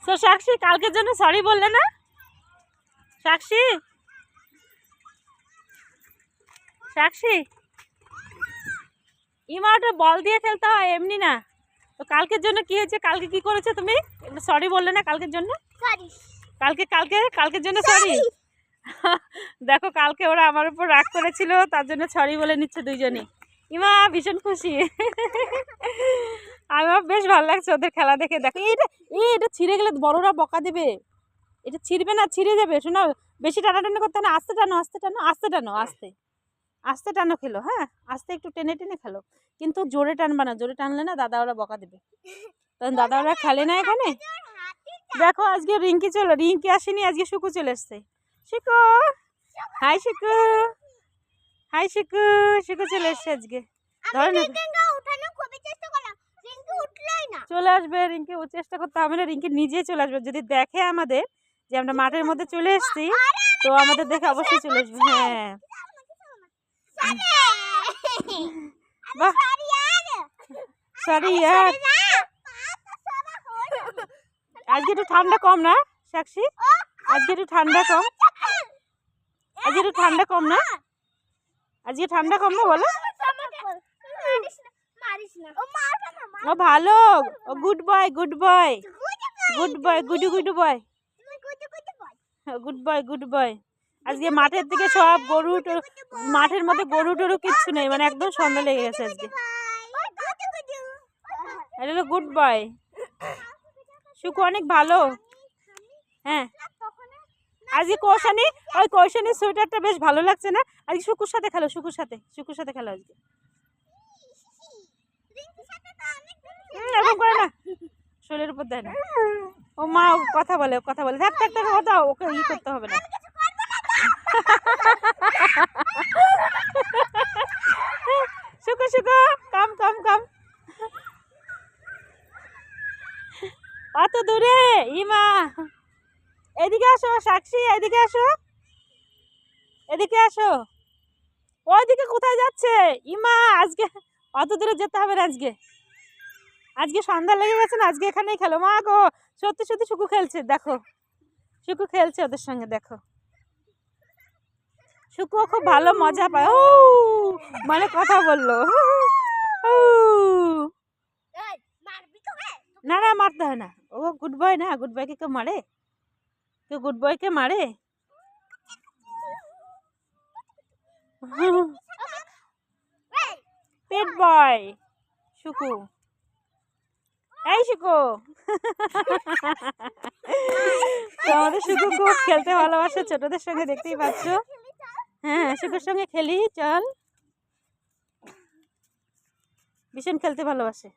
তো সাক্ষী কালকের জন্য সরি বললে না? সাক্ষী সাক্ষী ইমা ওটা বল দিয়ে খেলতে হয়, এমনি না। তো কালকের জন্য কি হয়েছে, কালকে কি করেছো তুমি? সরি বললে না কালকের জন্য? কালকে কালকে কালকের জন্য সরি। দেখো কালকে ওরা আমার উপর রাগ করেছিল, তার জন্য সরি বলে নিচ্ছে দুইজনই। ইমা ভীষণ খুশি। আমার বেশ ভালো লাগছে ওদের খেলা দেখে। দেখো এটা ছিঁড়ে গেলে বড়রা বকা দেবে। এটা ছিঁড়বে না, ছিঁড়ে যাবে। শোনো, বেশি টানাটানি করতে না, আস্তে টানো আস্তে টানো আস্তে টানো আস্তে আস্তে টানো খেলো। হ্যাঁ, আস্তে একটু টেনে টেনে খেলো, কিন্তু জোরে টানবা না। জোরে টানলে না দাদা ওরা বকা দেবে, তখন দাদা ওরা খেলে না এখানে। দেখো আজকে রিঙ্কি আসেনি, আজকে শুকু চলে এসছে। শুকু হাই, শুকু হাই, শুকু শুকু চলে এসছে আজকে। চলে আসবে রিঙ্কি, ও চেষ্টা করতে হবে না, রিঙ্কি নিজে চলে আসবে। যদি দেখে আমাদের যে আমরা মাঠের মধ্যে চলে এসেছি, তো আমাদের দেখে অবশ্যই চলে আসবে। হ্যাঁ বাহ, সরি ইয়ার। আজকে একটু ঠান্ডা কম না সাক্ষী? আজকে একটু ঠান্ডা কম, আজকে একটু ঠান্ডা কম না? আজকে ঠান্ডা কম না বলো? ও ভালো, ও good boy, good boy, good boy, গুডু গুডু boy, good boy, good boy. আজকে মাঠের দিকে সব গরু, মাঠের মধ্যে গরু টরু কিচ্ছু নেই, মানে একদম সন্ধ্যা লেগে গেছে আজকে। এটা হলো গুড বয়। শুকু অনেক ভালো। হ্যাঁ, আজকে কৌশানী, ওই কৌশানীর সোয়েটারটা বেশ ভালো লাগছে না? আজকে শুকুর সাথে খেলো, শুকুর সাথে, শুকুর সাথে খেলো আজকে। এরকম করে না, শরীরের উপর দেয় না। ও মা কথা বলে, কথা বলে, থাক থাক থাক, কথা ওকে ই করতে হবে না। শুকু শুকু কাম কাম কাম, অত দূরে ইমা। এদিকে আসো সাক্ষী, এদিকে আসো, এদিকে আসো। ওইদিকে কোথায় যাচ্ছে ইমা? আজকে অত দূরে যেতে হবে না আজকে। আজকে সন্ধ্যা লেগে গেছে না, আজকে এখানেই খেলো। মা গো, সত্যি সত্যি শুকু খেলছে, দেখো শুকু খেলছে ওদের সঙ্গে। দেখো শুকু খুব ভালো মজা পায়। ও মানে কথা বললো। না না, মারতে হয় না, ও গুড বয় না। গুড বয়কে কেউ মারে? কেউ গুড বয়কে মারে? পেট বয় শুকু। এই শুকু, আমাদের শুকু খুব খেলতে ভালোবাসে, ছোটদের সঙ্গে, দেখতেই পাচ্ছ। হ্যাঁ, শুকুর সঙ্গে খেলি, চল। ভীষণ খেলতে ভালোবাসে।